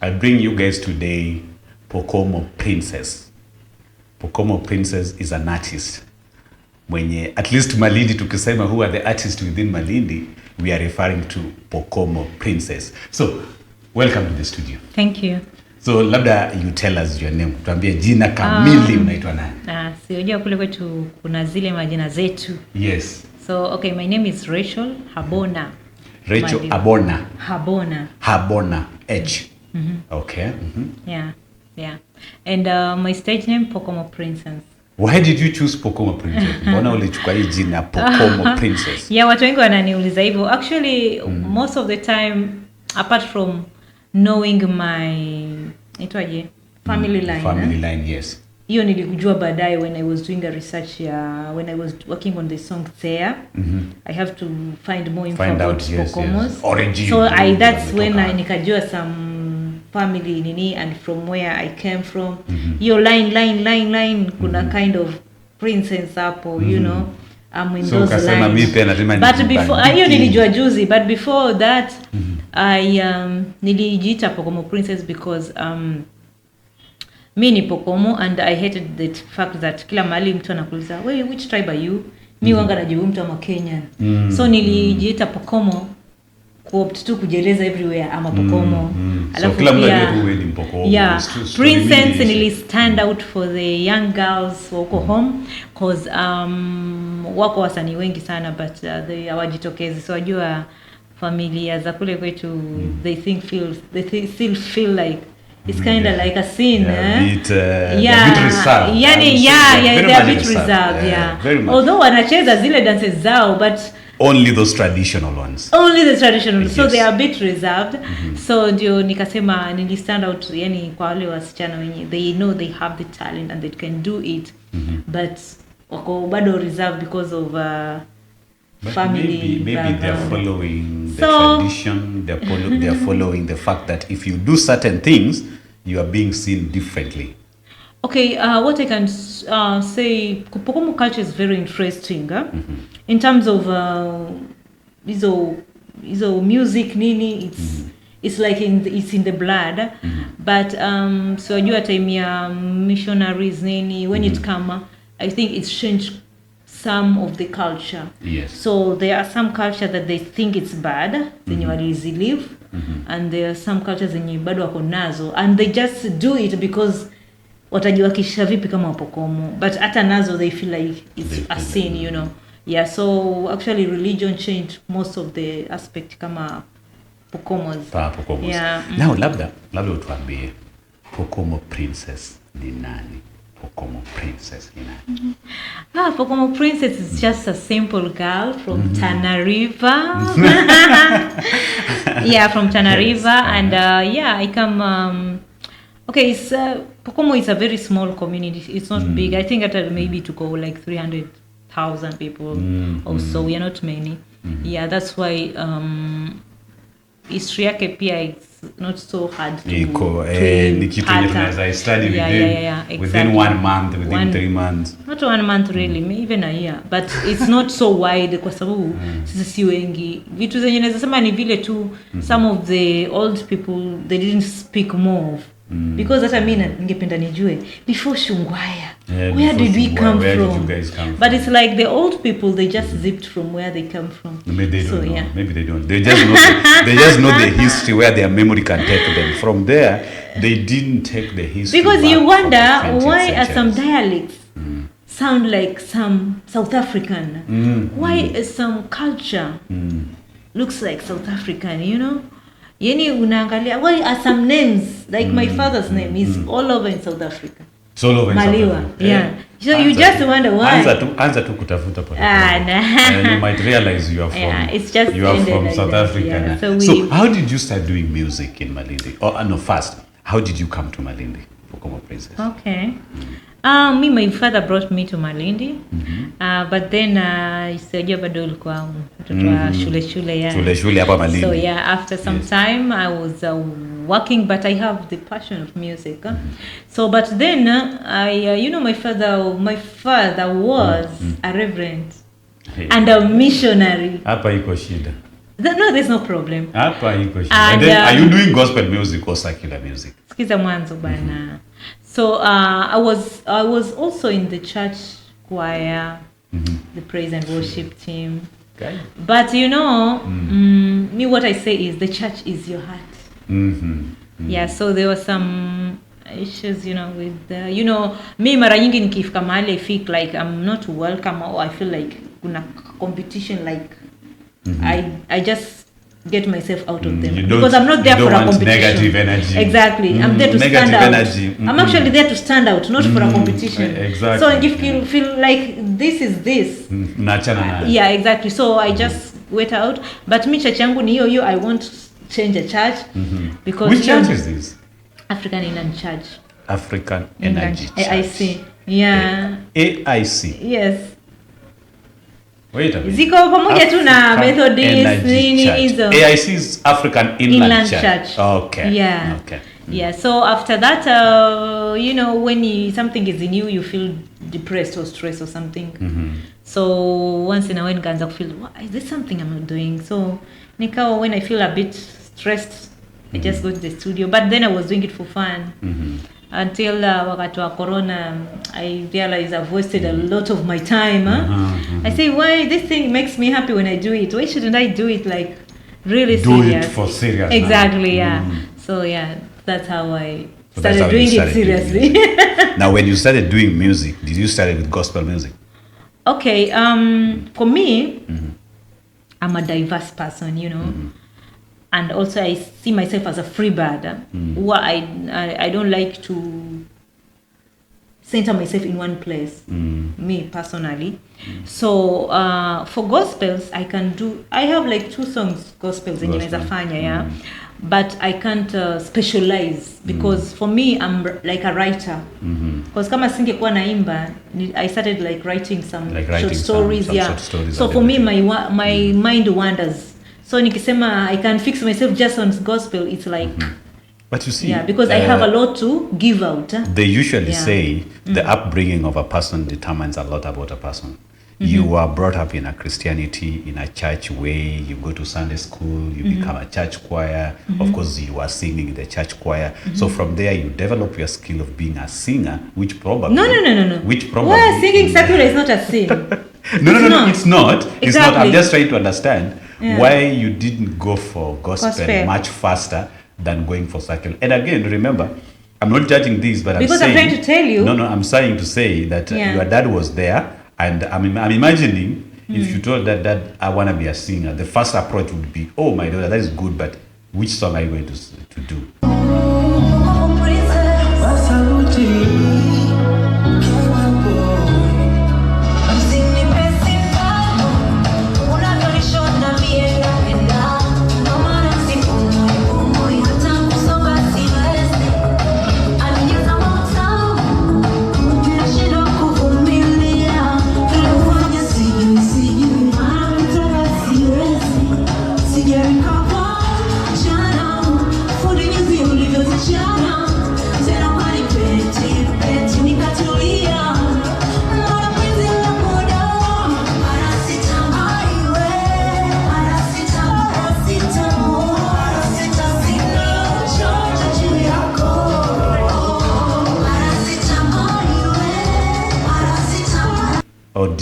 I bring you guys today Pokomo Princess. Pokomo Princess is an artist. Mwenye, at least Malindi tukisema who are the artists within Malindi, we are referring to Pokomo Princess. So, welcome to the studio. Thank you. So, labda you tell us your name. Tuambie jina kamili unaitwa nani? Unajua kule kwetu kuna zile majina zetu. Yes. So, okay, my name is Rachel Habona. Rachel Abona. Habona. Habona H. Okay. Yeah. And my stage name Pokomo Princess. Why did you choose Pokomo Princess? Mbona ulichukua hii jina Pokomo Princess? Yeah, watu wengi wananiuliza hivyo. Actually, most of the time, apart from knowing my family line. Family line, yes. Hiyo nilikujua baadaye when I was doing a research when I was working on the song there. I have to find more info about Pokomos. Yes. Origin. So that's when nikajua some family nini and from where I came from. Hiyo line kuna kind of princess hapo, you know. I'm in those lines. But before hiyo nilijua juzi, but before that I nilijiita Pokomo Princess because mi ni Pokomo and I hated the fact that kila mahali mtu anakuuliza, "Wait, which tribe are you?" Mi wanga najibu mtu ama Kenyan. So nilijiita Pokomo kuopt tu kujeleza everywhere ama Pokomo. So kila mtu anajua wewe ni Pokomo. Yeah. Princess nili stand out for the young girls wako home cause wako wasanii wengi sana but they hawajitokezi. So wajua familia za kule kwetu they still feel like it's kind of like a scene, bit reserved. They are a bit reserved, yeah. Although wanacheza zile dances zao, but only those traditional ones. Only the traditional. Yes. So they are a bit reserved. So ndio nikasema nili stand out yani kwa wale wasichana wenye they know they have the talent and they can do it. But wako bado reserved because of family. Maybe they're following the tradition. They're following the fact that if you do certain things, you are being seen differently. Okay, what I can say, Pokomo culture is very interesting. In terms of izo music nini, it's like it's in the blood. But so you time ya missionaries nini, when it come, I think it's changed some of the culture. Yes. So there are some culture that they think it's bad, then you are easy live, and there are some cultures zenye bado wako nazo, and they just do it because watajiwakisha vipi kama Pokomo, but hata nazo they feel like it's a sin, you know. Yeah, so actually religion changed most of the aspect kama Pokomos. Pokomos. Yeah. Now labda utuambie Pokomo Princess ni nani? Pokomo Princess ni nani? Pokomo Princess is just a simple girl from Tana River. Yeah, from Tana River. And I come okay, it's Pokomo is a very small community. It's not big. I think that maybe to go like 300,000 people or so. We are not many. Yeah, that's why history yake pia it's not so hard to ni kitu yenye tunaweza study within 1 month, within 3 months. Not 1 month really, even a year, but it's not so wide kwa sababu sisi si wengi. Vitu zenye naweza sema ni vile tu some of the old people they didn't speak more of Because hata mimi ningependa nijue before Shungwaya. Yeah, where did we come where from? Did you guys come But from? it's like the old people, they just zipped from where they come from. Maybe they don't know. Yeah. Maybe they don't. They just know they just know the history where their memory can take them. From there, they didn't take the history. Because back you from wonder the 20th why are some centuries. dialects sound like some South African? Why is some culture looks like South African, you know? Yani unaangalia, why are some names, like my father's name is all over in South Africa. It's all over in South Maliwa, Africa. yeah. So you just wonder why. Anza tu kutafuta pale. Nah. You might realize you are from Yeah, it's just you are ended from like South that, Africa. yeah. Now. So So how did you start doing music in Malindi? Or no, first, how did you come to Malindi, Pokomo Princess? Okay. My father brought me to Malindi. But then sijajua bado ulikuwa mtoto wa shule ya. Shule hapa Malindi. So yeah, after some time I was working, but I have the passion of music. So but then my father was a reverend and a missionary. Hapa iko shida. No, there's no problem. Hapa iko shida. And, And then, are you doing gospel music or secular music? Sikiza mwanzo bana. So I was also in the church choir, the praise and worship team. Okay. But me what I say is the church is your heart. Yeah, so there were some issues, with me mara nyingi nikifika mahali I feel like I'm not welcome, or I feel like kuna competition, like I just get myself out of them because I'm not there for a competition. Negative energy. Exactly. I'm there to negative stand out. Energy. I'm actually there to stand out, not for a competition. Exactly. So if you feel like this is this. Yeah, exactly. So I just wait out. But me church yangu ni hiyo, I won't change a church because which church is this? African Inland Church. African Energy Church. AIC. Yeah. AIC. Yes. Wait a minute. Ziko pamoja tu na Methodist nini hizo. AIC is African Inland Church. Okay. Yeah. Okay. Yeah. So after that, when something is in you, you feel depressed or stressed or something. So once in a while, nikaanza feel, is this something I'm not doing? So nikawa when I feel a bit stressed, I just go to the studio. But then I was doing it for fun. Until wakati wa corona, I realized I've wasted a lot of my time. I say, why this thing makes me happy when I do it? Why shouldn't I do it like really serious? Do it for serious. Exactly, yeah. So yeah, that's how I started doing it seriously. Now, when you started doing music, did you start with gospel music? Okay, for me, I'm a diverse person, and also I see myself as a free bird. I don't like to center myself in one place, me personally. So for gospels, I have like 2 songs gospels in Fanya, yeah. But I can't specialize because for me I'm like a writer. Because kama singekuwa naimba, I started like writing some short stories, yeah. Short stories, so for me my mind wanders. So nikisema I can fix myself just on gospel, it's like but you see, yeah, because I have a lot to give out. They usually say the upbringing of a person determines a lot about a person. You are brought up in a Christianity, in a church way, you go to Sunday school, you become a church choir. Of course, you are singing in the church choir. So from there, you develop your skill of being a singer, which probably... No. Which probably... Well, singing secular is not a sin. No, it's not. Exactly. It's not. I'm just trying to understand why you didn't go for gospel much faster than going for secular. And again, remember, I'm not judging this, but because I'm trying to tell you... No, I'm trying to say that your dad was there. And I'm imagining if you told that I want to be a singer, the first approach would be, oh my daughter, that is good, but which song are you going to do?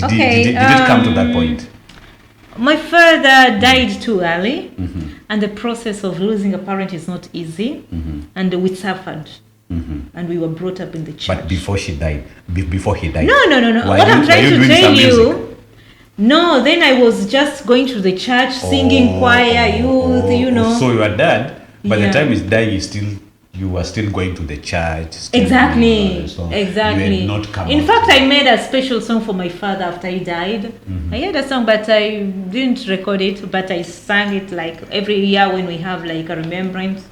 Did it come to that point? My father died too early, and the process of losing a parent is not easy, and we suffered. And we were brought up in the church. But before he died. No. What I'm trying to tell you. No, then I was just going to the church, singing choir, youth, you know. So your dad, by the time he's dying, you were still going to the church. Exactly. You had not come In out. fact, I made a special song for my father after he died. I had a song, but I didn't record it, but I sang it like every year when we have like a remembrance.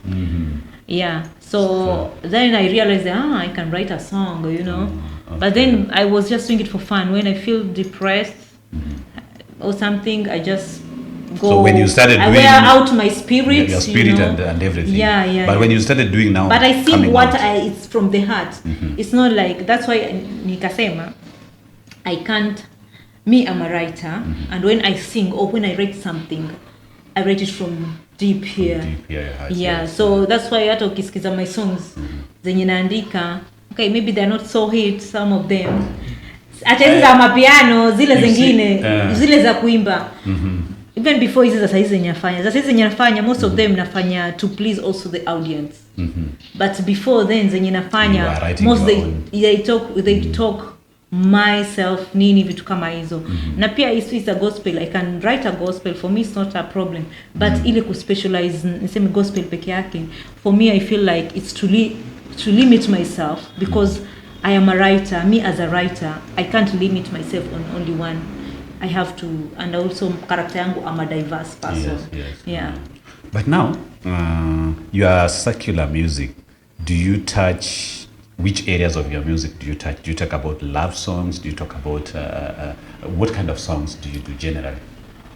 Yeah. So then I realized, I can write a song, you know. Okay. But then I was just doing it for fun. When I feel depressed or something, I just go. So when you started I doing, wear out my spirit, your spirit, you know? and everything. Yeah. But when you started doing now, but I sing what out, it's from the heart. It's not like, that's why nikasema I can't. Me, I'm a writer, and when I sing or when I write something, I write it from deep here. Yeah, so that's why hata ukisikiza my songs zenye naandika, okay, maybe they're not so hit, some of them. Hata hizi za mapiano, zile zingine, zile za kuimba. Even before hizi za saizi zenye nafanya. Za saizi zenye nafanya, most of them nafanya to please also the audience. But before then zenye nafanya, most they talk myself, nini vitu kama hizo. Na pia it's a gospel. I can write a gospel. For me it's not a problem. But ile kuspecialize niseme gospel peke yake, for me I feel like it's to limit myself, because I am a writer. Me as a writer, I can't limit myself on only one. I have to, and also character yangu, I'm a diverse person. Yes. Yeah. But now, your secular music, do you touch, which areas of your music do you touch? Do you talk about love songs? Do you talk about, what kind of songs do you do generally?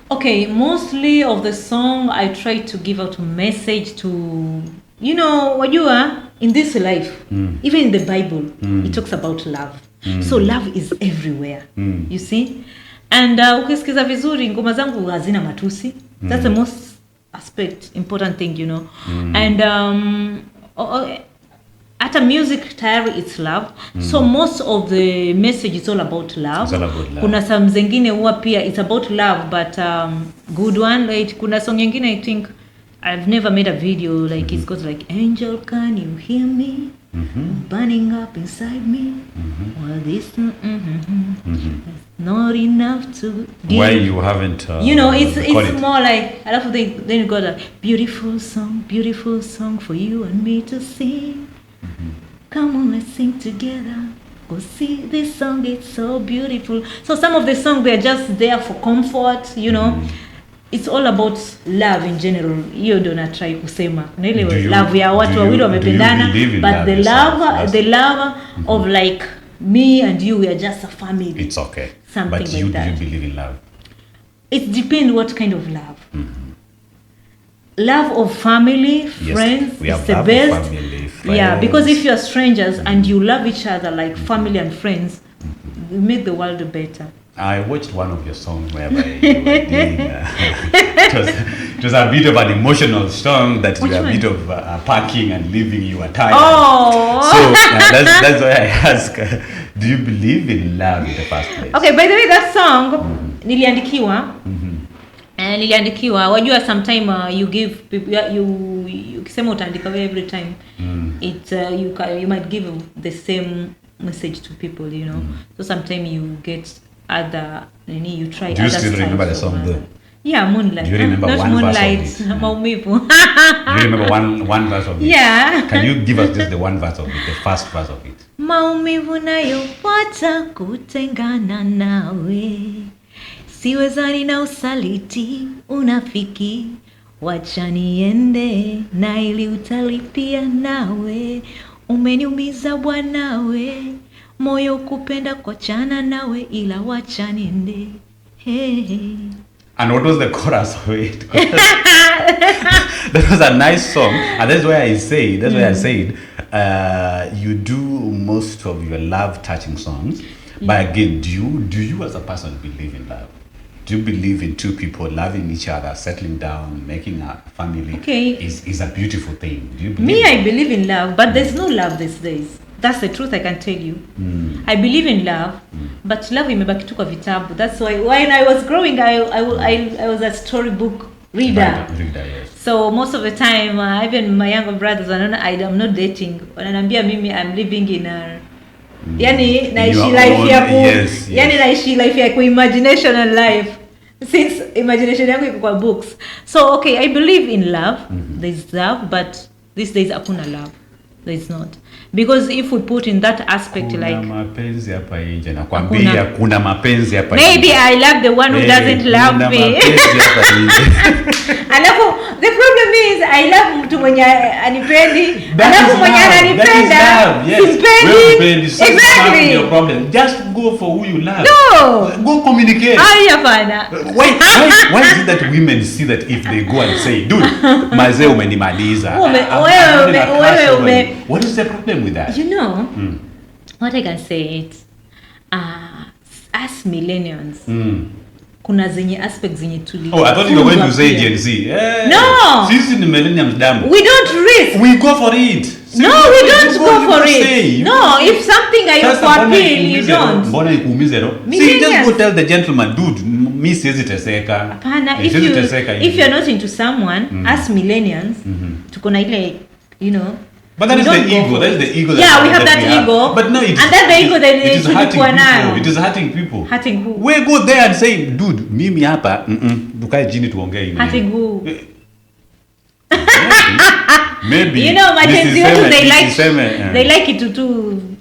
Okay, mostly of the song I try to give out a message to, you know, wajua, in this life, even in the Bible, it talks about love. So love is everywhere, you see? And ukisikiza vizuri, ngoma zangu hazina matusi. That's the most important thing, you know. And at a music tayari it's love. So most of the message is all about love. It's all about love. Kuna some zengine huwa pia it's about love, but good one. Like kuna song nyingine I think I've never made a video like it's got like, angel, can you hear me? Burning up inside me. Well, this not enough to give. Why you haven't? You know, it's more like, I love then you got a beautiful song for you and me to sing. Come on, let's sing together. Go see this song, it's so beautiful. So some of the songs, they're just there for comfort, you know. It's all about love in general. Hiyo ndo na try kusema. Kuna ile love ya watu wawili wamependana, but the love of like me and you, we are just a family. It's okay. Something but like that. Do you believe in love? It depends what kind of love. Love of family, friends, we have is the love best. Of family, friends. Yeah, because if you are strangers and you love each other like family and friends, you make the world better. I watched one of your songs whereby you were doing, it was a bit of an emotional song that you were a bit of packing and leaving, you were tired. Oh! So that's why I ask, do you believe in love in the first place? Okay, by the way, that song, niliandikiwa, niliandikiwa, wajua sometime you give people, you ukisema utaandika every time, it you might give the same message to people, you know. So sometimes you get other, you try. Do you still remember the song though? Yeah, Moonlight. Do you remember not one Moonlight, verse of it? Maumivu. Do you remember one verse of it? Yeah. Can you give us just the one verse of it, the first verse of it? Maumivu nayopata kutengana nawe, siwezani na usaliti unafiki, wacha niende na ili utalipia nawe, umeniumiza bwanawe, moyo kupenda kuachana nawe ila wacha niende. Hey. And what was the chorus of it? That was a nice song, and that's why I said, you do most of your love touching songs. But again, do you as a person believe in love? Do you believe in two people loving each other, settling down, making a family? Okay. Is a beautiful thing. Do you believe? Me, I believe in love, but there's no love these days. That's the truth I can tell you. I believe in love, but love imebaki tu kwa vitabu. That's why when I was growing, I was a storybook reader. Yes. So most of the time, even my younger brothers, I'm not dating. Wananiambia mimi I'm living in a yani naishi life ya yani naishi life ya imagination and life. Since imagination yangu iko kwa books. So okay, I believe in love. There's love, but these days hakuna love. There's not. Because if we put in that aspect kuna like mapenzi hapa nje nakwambia kuna mapenzi hapa nje. Maybe I love the one who doesn't love me. Mapenzi hapa nje. Alafu the problem is I love mtu mwenye anipendi. Alafu mwenye ananipenda simpendi. Exactly. Your problem. Just go for who you love. No. Go communicate. Hapana. Why is it that women see that if they go and say, dude, mazee umenimaliza. Wewe. What is the problem with that? You know, what I can say it, as millennials, kuna zenye aspects zenye tuli. Oh, I thought you were going to say Gen Z. No. Sisi ni millennials damu. We don't risk. We go for it. No, we don't go for it. No, if something I appeal, you don't. Mbona ikuumize no? See, just go tell the gentleman, dude, mi siwezi teseka. Hapana, if you're not into someone, as millennials, tuko na ile, you know. But that is the ego. That is the ego. Yeah, we have that ego. But no, and that's the ego that it is hurting people. It is hurting people. Hurting who? We go there and say, dude, mimi hapa, tukae chini tuongee hivi. Hurting who? Maybe. You know, my Gen Z, they like it to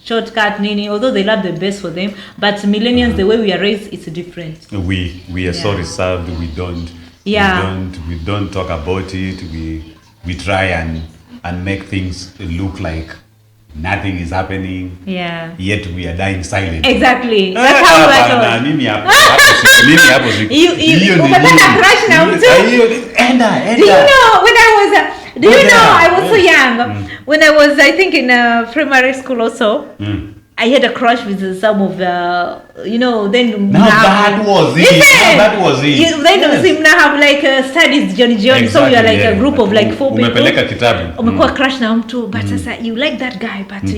shortcut nini, although they love the best for them. But millennials, the way we are raised, it's different. We are so reserved. We don't. Yeah. We don't talk about it. We try and make things look like nothing is happening. Yeah. Yet we are dying silent. Exactly. That's how we are taught. Mimi hapo umepata crush na mtu. Enda. Do you know I was so young when I was I think in primary school also. I had a crush with some of the, you know, then that was it. Then we have like studies Johnny, exactly, so we are like a group of like 4 people. Umepeleka kitabu. Umekuwa crush na mtu, but sasa you like that guy, but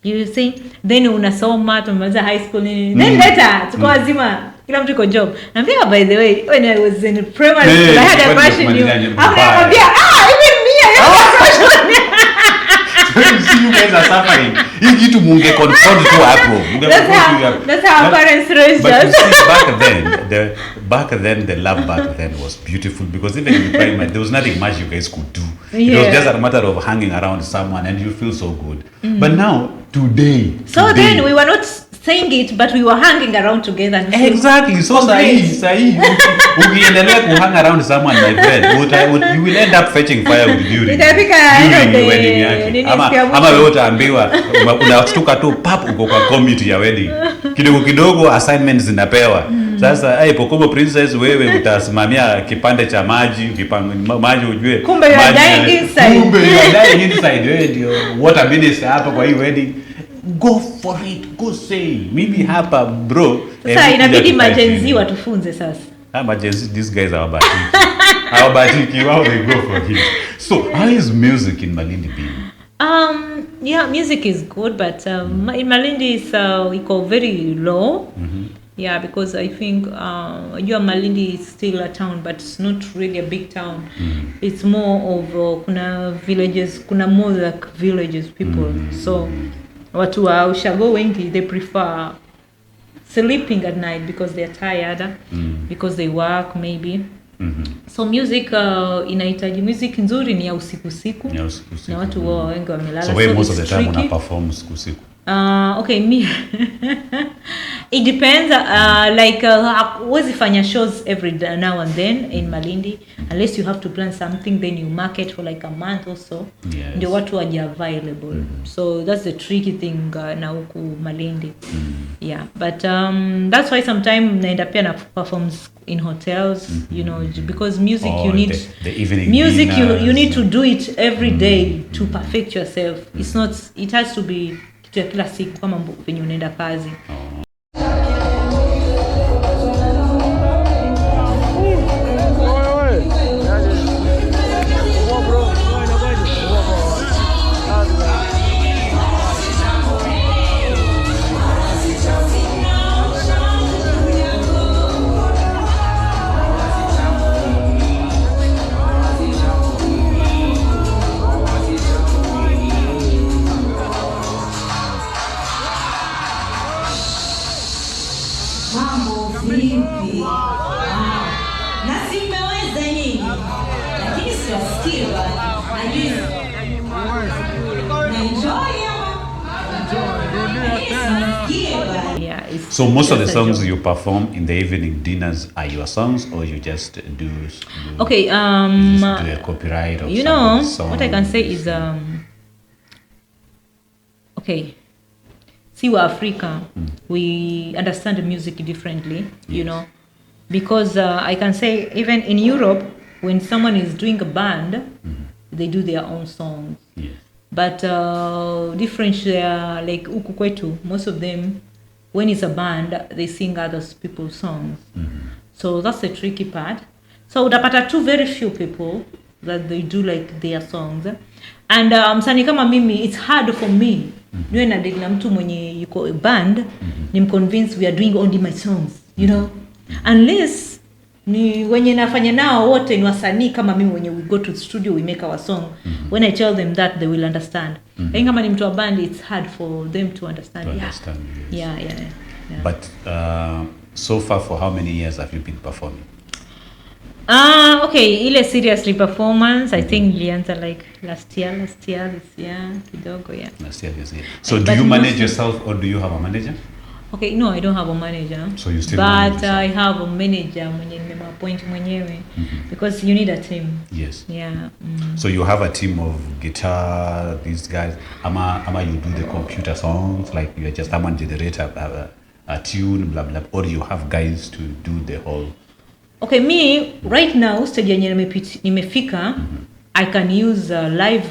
you see, then unasoma, tumemaliza high school nini. Then later, tuko wazima, kila mtu iko job. Naambia by the way, when I was in primary school, I had a crush on you. Naambia, even me, I had a crush on you. You guys are suffering. Hii kitu munge confront tu hapo. That's how parents raised us. But you see, back then the love back then was beautiful because even in primary there was nothing much you guys could do. It was just a matter of hanging around someone and you feel so good. But now today. Then we were not saying it, but we were hanging around together. Exactly. So sahi. Ukiendelea kuhang around someone, my friend, you will end up fetching firewood during the wedding yake. Ama wewe utaambiwa unastuka tu pap uko kwa committee ya wedding. Kidogo assignments zinapewa. Sasa Pokomo Princess wewe utasimamia kipande cha maji ujue. Kumbe you are dying inside. Wewe ndio water minister hapa kwa hii wedding. Go for it. Go say. Mimi hapa bro. Sasa inabidi majenzi watufunze sasa. Majenzi, these guys are batiki. How they go for it. So how is music in Malindi being? Yeah, music is good, but in Malindi it's very low. Yeah, because I think Malindi is still a town, but it's not really a big town. It's more of kuna villages, kuna more like villages people. So watu wa ushago wengi, they prefer sleeping at night because they're tired, because they work maybe. So music inahitaji music nzuri ni ya usiku na watu wengi wamelala. So where most of the time una perform usiku? Okay, me it depends, huwezi fanya shows every day, now and then in Malindi unless you have to plan something, then you market for like a month or so. Ndio watu waje available. So that's the tricky thing na huku Malindi. Yeah, but that's why sometimes naenda pia na performs in hotels, you know, because music you need the evening music you need to do it every day to perfect yourself. It has to be kitu ya kila siku kama venye unaenda kazi. Yeah. It's So most of the just a songs joke. you perform in the evening dinners are your songs, or you just do Okay. you just do a copyright of You know somebody's what I can say is okay. See, we're Africa. We understand the music differently. You Yes. know, because I can say even in Europe, when someone is doing a band, they do their own songs. Yes. But different like huku kwetu, most of them, when it's a band, they sing other people's songs. So that's the tricky part. So utapata two very few people that they do like their songs. And msanii kama mimi, it's hard for me niwe na deal na mtu mwenye yuko a band nimconvince we are doing only my songs, you know, unless ni wenye nafanya nao wote ni wasanii kama mimi, wenye we go to the studio, we make our song. When I tell them that, they will understand. Lakini kama ni mtu wa band, it's hard for them to understand. To understand, yes. Yeah. But so far, for how many years have you been performing? Okay, ile seriously performance, I think nilianza like last year, this year kidogo, yeah. Last year, this year. So do But you manage mostly- yourself, or do you have a manager? Okay, no, I don't have a manager. So you still manage but yourself? I have a manager mwenye nimemappoint mwenyewe because you need a team. Yes. Yeah. So you have a team of guitar, these guys. Ama you do the computer songs, like you just someone generate a tune, blah blah, or you have guys to do the whole. Okay, me right now stage yenye nimefika, I can use live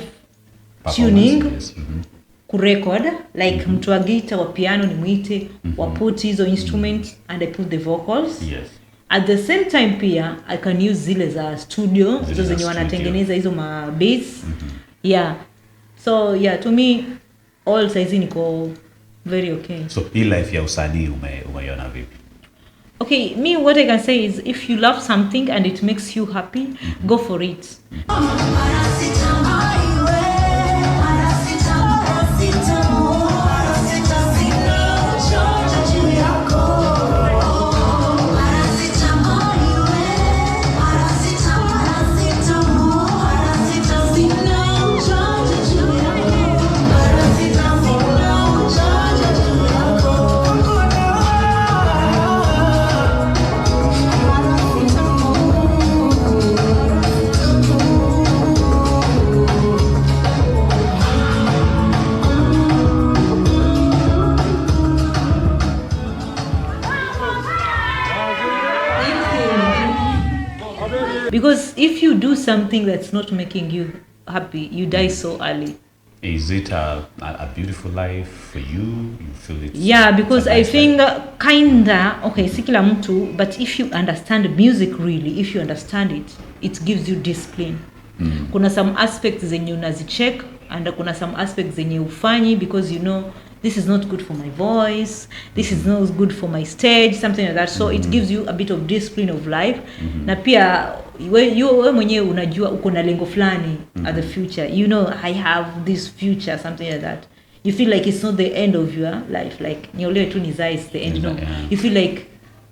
tuning Performance, yes. kurecord, like mtu wa guitar wa piano nimwite, wa put hizo instruments and I put the vocals. Yes. At the same time pia I can use zile za studio, Zile hizo za zenye studio. wanatengeneza hizo ma bass. Yeah. So yeah, to me all saizi niko very okay. So hii life ya usanii umeiona vipi? Okay, me what I can say is if you love something and it makes you happy, go for it. Because if you do something that's not making you happy, you die so early. Is it a beautiful life for you? You feel it? Yeah, because I nice think life? kinda, okay, si kila mtu, but if you understand music really, if you understand it, it gives you discipline. Kuna some aspects zenye unazicheck and kuna some aspects zenye ufanyi because you know this is not good for my voice, this is not good for my stage, something like that. So it gives you a bit of discipline of life. Na pia wewe mwenyewe unajua uko na lengo fulani at the future. You know, I have this future, something like that. You feel like it's not the end of your life, like niolewe tu nizae is the end. No, Yeah. you feel like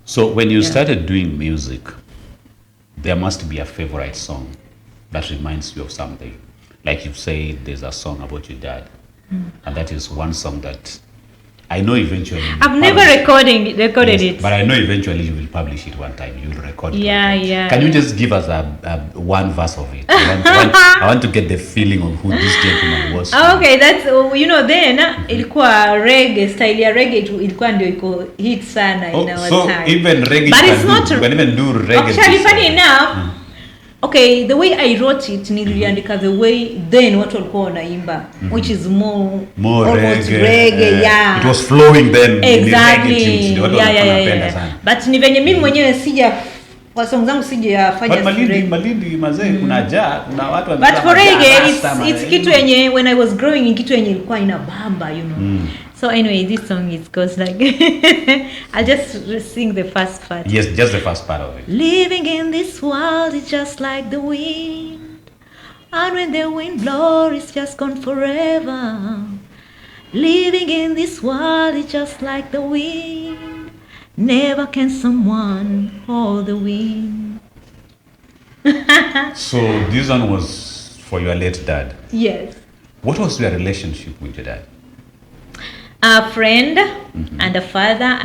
So when you started doing music, there must be a favorite song that reminds you of something. Like you say, there's a song about your dad, and that is one song that I know eventually. you will I've never publish. recorded Yes, it. but I know eventually you will publish it one time. You will record it. Yeah, one time. yeah. Can you just give us a one verse of it? I want to get the feeling of who this gentleman was. Okay, that's you know then ilikuwa reggae, style ya reggae ilikuwa ndio iko hit sana in our So time. even reggae, But you it's can not do, you can even do reggae. actually this funny way. enough. Okay, the way I wrote it niliandika the way then watu walikuwa wanaimba, which is more almost reggae, yeah. It was flowing then. Ni Exactly. reggae tunes, ndio watu Yeah, walikuwa yeah, wanapenda yeah. sana. But ni venye mimi mwenyewe kwa song zangu sijafanya But Malindi, reggae. Malindi mazee kuna watu But wanasema for majaa, reggae, rasta, it's kitu yenye when I was growing ni kitu yenye ilikuwa ina bamba, you know. So anyway, this song it goes like I'll just sing the first part. Yes, just the first part of it. Living in this world is just like the wind, and when the wind blows, it's just gone forever. Living in this world is just like the wind, never can someone hold the wind. So this one was for your late dad. Yes. What was your relationship with your dad? A friend and a father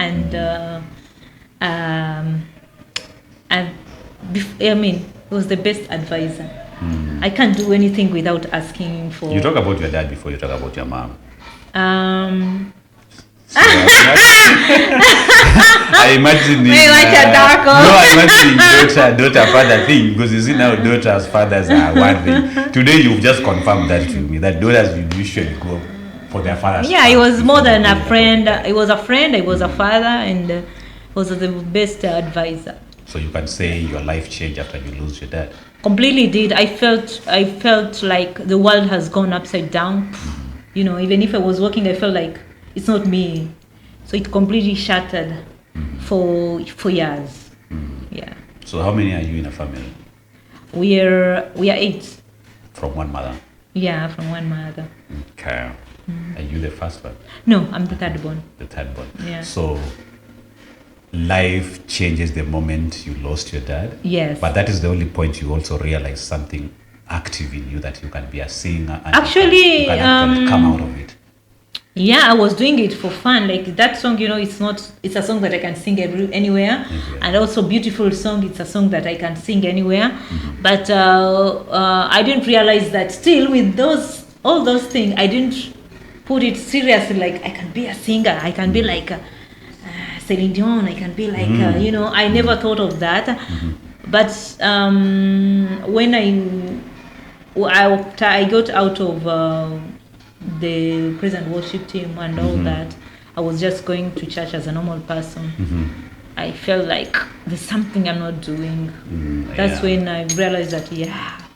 he was the best advisor. I can't do anything without asking him for. You talk about your dad before you talk about your mom. So I imagine daughter father thing, because you see now daughters fathers are one thing. Today you've just confirmed that to me, that daughters will usually go for their fathers. Yeah, he was more than a friend. He was a friend, he was a father, and was the best advisor. So you can say your life changed after you lose your dad. Completely did. I felt like the world has gone upside down. You know, even if I was working, I felt like it's not me. So it completely shattered for years. Yeah. So how many are you in a family? We are 8. From one mother? Yeah, from one mother. Okay. Are you the first one? No, I'm the third born. The third born. Yeah. So life changes the moment you lost your dad. Yes. But that is the only point you also realize something active in you, that you can be a singer and actually, you can actually come out of it. Yeah, I was doing it for fun. Like that song, you know, it's a song that I can sing anywhere. And also beautiful song, it's a song that I can sing anywhere. But I didn't realize that still with all those things, I didn't put it seriously, like I can be a singer, I can be like Celine Dion, I can be like, you know, I never thought of that. But when I got out of the praise and worship team and all that, I was just going to church as a normal person. I felt like there's something I'm not doing. That's when I realized that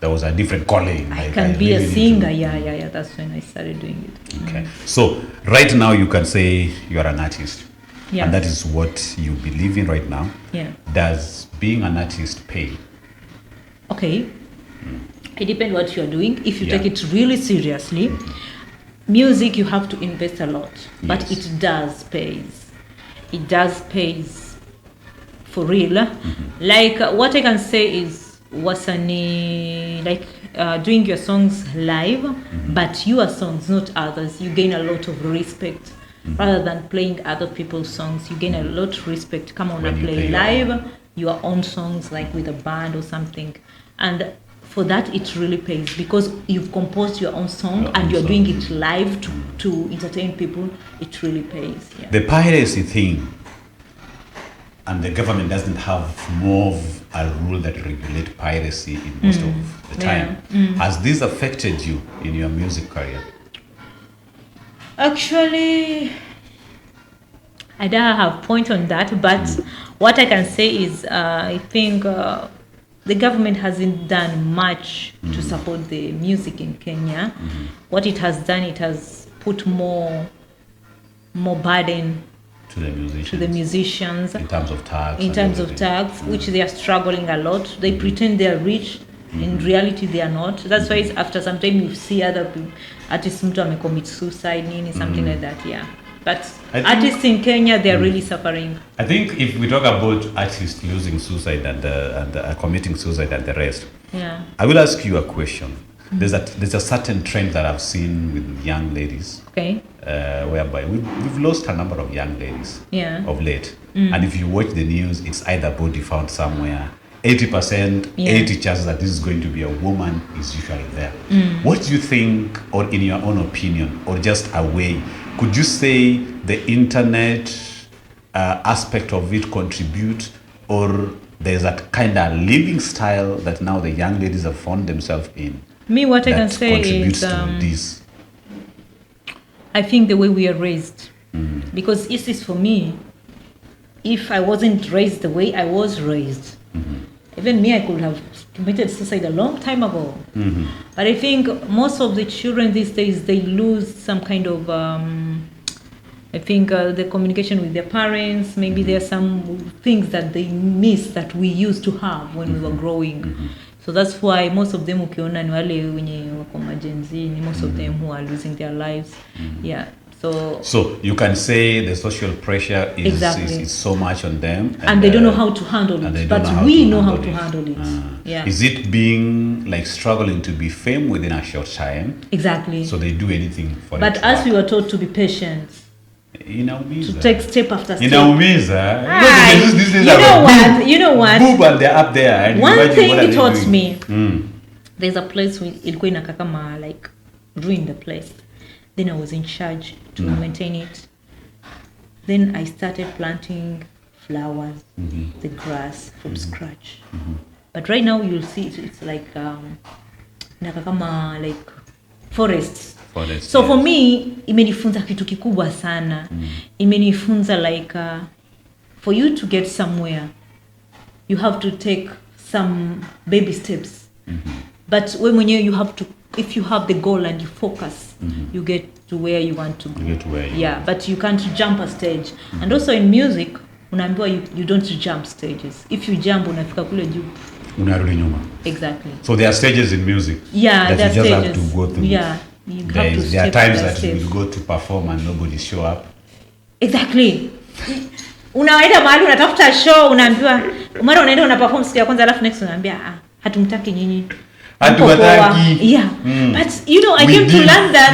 there was a different calling. I can be a singer. Yeah. That's when I started doing it. Okay. So right now you can say you are an artist. Yeah. And that is what you believe in right now. Yeah. Does being an artist pay? Okay. It depends what you're doing. If you take it really seriously, music, you have to invest a lot. But it does pay. It does pay for real. Like what I can say is wasani, like doing your songs live, but your songs, not others. You gain a lot of respect. Rather than playing other people's songs, you gain a lot of respect. Come on and play live your own songs, like with a band or something. And for that, it really pays, because you've composed your own song and you're doing it live to entertain people. It really pays. Yeah. The piracy thing, and the government doesn't have more of a rule that regulate piracy in most of the time. Has this affected you in your music career? Actually, I don't have point on that, but what I can say is I think the government hasn't done much to support the music in Kenya. What it has done, it has put more burden to the musicians in terms of tax. Which they are struggling a lot. They pretend they are rich. In reality, they are not. That's why after some time you see other artists commit suicide, something like that. Yeah. But artists in Kenya, they are really suffering. I think if we talk about artists losing suicide and committing suicide and the rest, I will ask you a question. There's a certain trend that I've seen with young ladies. Okay. Whereby we've lost a number of young ladies of late. And if you watch the news, it's either body found somewhere. 80%, 80 chances that this is going to be a woman is usually there. What do you think, or in your own opinion, or just a way, could you say the internet aspect of it contribute, or there's a kind of living style that now the young ladies have found themselves in? Me, what I can say is, to this? I think the way we are raised, because this is for me, if I wasn't raised the way I was raised, even me, I could have committed suicide a long time ago. But I think most of the children these days, they lose some kind of, I think the communication with their parents. Maybe there are some things that they miss that we used to have when we were growing. So that's why most of them, ukiona ni wale wenye wako majenzi, most of them who are losing their lives. Yeah. So you can say the social pressure is, Exactly. is so much on them, and they don't know how to handle it, but we know how to handle it. Yeah. Is it being like struggling to be fame within a short time? Exactly. So they do anything for it. But as we were taught to be patient, to take step after step. You know what? Boob, and they're up there. And one thing it taught me, there's a place ilikuwa inakaa kama like ruin the place. Then I was in charge to maintain it. Then I started planting flowers, the grass from scratch. But right now you'll see it's like nakakama like forests. So for me imenifunza kitu kikubwa sana. Imenifunza like for you to get somewhere you have to take some baby steps. But when you have to, if you have the goal and you focus, you get to where you want to go. But you can't jump a stage. And also in music, unaambiwa you don't jump stages. If you jump, unafika kule juu. Unarudi nyuma. Exactly. So there are stages in music. Yeah, that you just stages. have to go through. Yeah, you have to. There are times that you will go to perform and nobody show up. Exactly. Unaenda mahali unatafuta show, unaambiwa mara unaenda una perform siku ya kwanza alafu next unaambia hatumtaki nyinyi. Yeah. But I came to learn that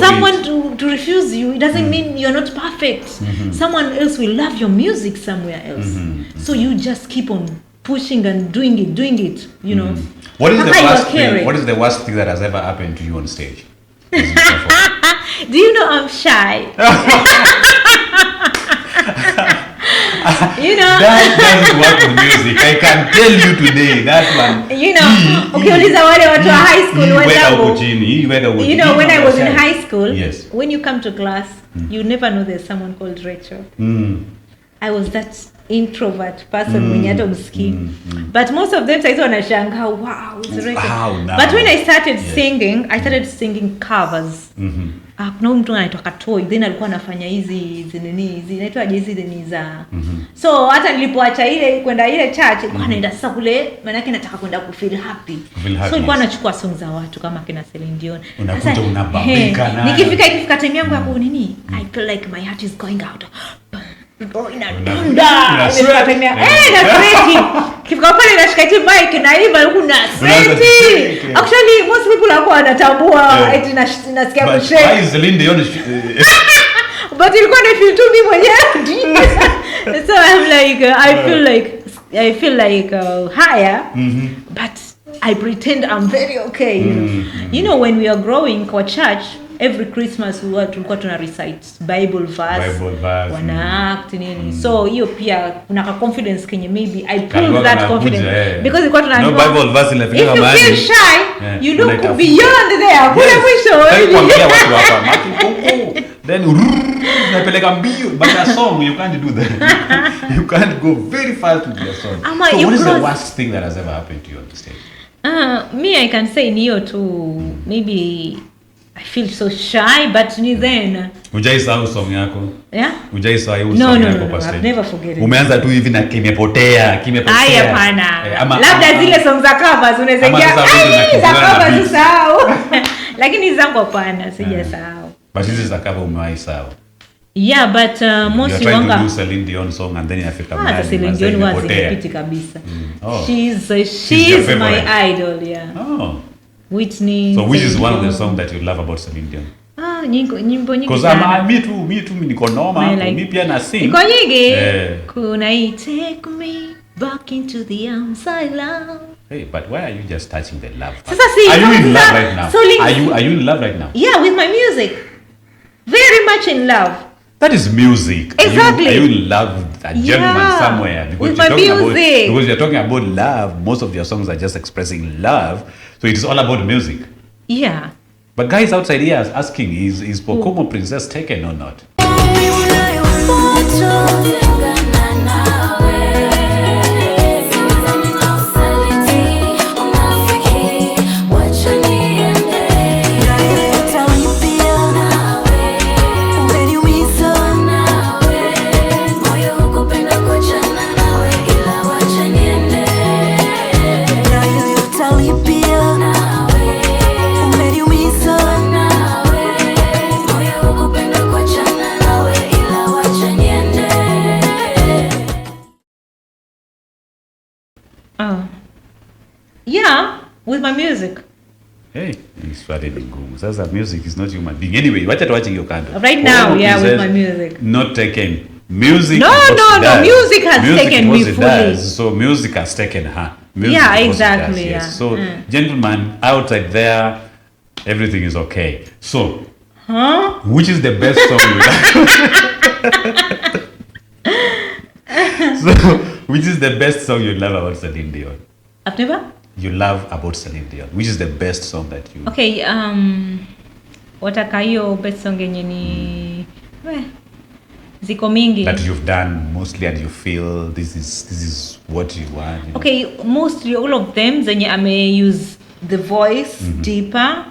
someone to refuse you, it doesn't mean you're not perfect. Someone else will love your music somewhere else. So you just keep on pushing and doing it, What is the worst thing that has ever happened to you on stage? Do you know I'm shy? That doesn't work with music. I can tell you today that one. Ukiuliza wale watu wa high school wenzangu. When I was in high school, when you come to class, you never know there's someone called Rachel. I was that introvert person mwenye hata usikii. But most of them saizo wanashangaa, wow, it's Rachel. But when I started singing, I started singing covers. Kuna mtu anaitwa Katoi, then alikuwa anafanya hizi inaitwa hizi za. So hata nilipoacha ile kwenda ile church, nilikuwa naenda sasa kule, maana yake nataka kwenda ku feel happy. So nilikuwa nachukua song za watu kama kina Celine Dion. Unakuta unabambika na. Nikifika time yangu ya kunini, I feel like my heart is going out. Inadunda. Kifika pale nashika hiyo mic na hivi kuna sweaty. Actually most people wako wanatambua eti nasikia kushake. Why is Malindi on? But ilikuwa na feel tu mimi mwenyewe. So I'm like I feel like higher. But I pretend I'm very okay, when we are growing kwa church, every Christmas tulikuwa tuna recite Bible verse. Wana act nini. So hiyo pia kuna confidence kenye maybe I pull that confidence because ilikuwa tunaambiwa Bible verse inafika mahali. If you feel shy, you look beyond there. Kule mwisho. Watu hapa then unapeleka mbio, but a song you can't do that. You can't go very fast with your song. So what is the worst thing that has ever happened to you on the stage? Me I can say niyo too. Maybe I feel so shy, but then Hujaisahau song yako? Yeah? Hujaisahau song yako kwa stage? I've never forgotten. Umeanza tu hivi na kimepotea. Hapana. Labda zile song za covers unaweza ingia. Za covers usahau. Lakini zangu hapana, sijasahau. But hizi za cover umewaisahau. Yeah, but most you want to do Celine Dion song and then inafika mahali. Celine Dion was repeat kabisa. She's my idol, yeah. Oh. Whitney. So which is one of the songs that you love about Celine Dion? Nyimbo nyingi. Because me too niko noma, me pia na sing. Niko nyingi. Kuna take me back into the arms I love. Hey, but why are you just touching the love part? Are you in love right now? Are you in love right now? Yeah, with my music. Very much in love. That is music. Exactly. Are you in love with a gentleman somewhere? Because with my music. Because you're talking about love. Most of your songs are just expressing love. So it is all about music. Yeah. But guys outside here are asking, is Pokomo Princess taken or not? Kupenda Yeah, with my music. Hey, swali ni ngumu. Sasa music is not human being. Anyway, wacha tuache hiyo kando. Right now, yeah, with my music. Not taken. Music No, music has taken me fully. So music has taken her. Music Yeah, exactly. Yes. Yeah. So, gentlemen, outside there, everything is okay. So, which is the best song you like? So, which is the best song you love about Celine Dion? I've never? You love about Celine Dion. Which is the best song that you... Okay, wataka hiyo best song yenye ni... Ziko mingi. That you've done mostly and you feel this is what you want. You okay, mostly all of them zenye use the voice deeper.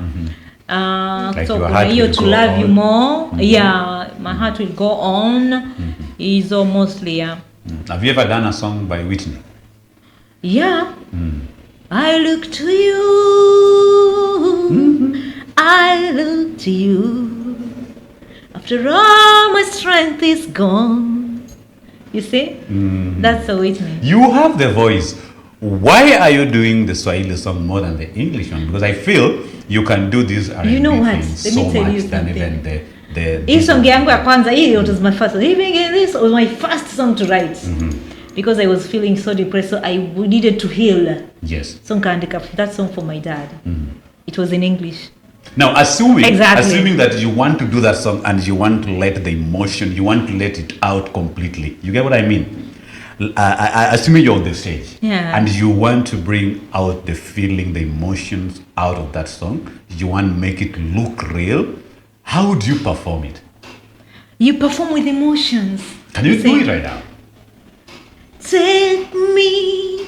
Like so your heart hiyo will to go love on. you more. Yeah, my heart will go on. Is mostly, yeah. Have you ever done a song by Whitney? Yeah. I look to you. I look to you. After all my strength is gone. You see? That's so Whitney. You have the voice. Why are you doing the Swahili song more than the English one? Because I feel you can do this R&B You know what? thing Let me so tell you much than even something. the Hii song yangu ya kwanza, it was my first. Even this was my first song to write. Because I was feeling so depressed, so I needed to heal. Yes. So nikaandika that song for my dad. It was in English. Now, assuming Exactly. that you want to do that song and you want to let the emotion, you want to let it out completely. You get what I mean? Assuming you're on the stage, Yeah. and you want to bring out the feeling, the emotions out of that song, you want to make it look real. How do you perform it? You perform with emotions. Can you do it right now? Take me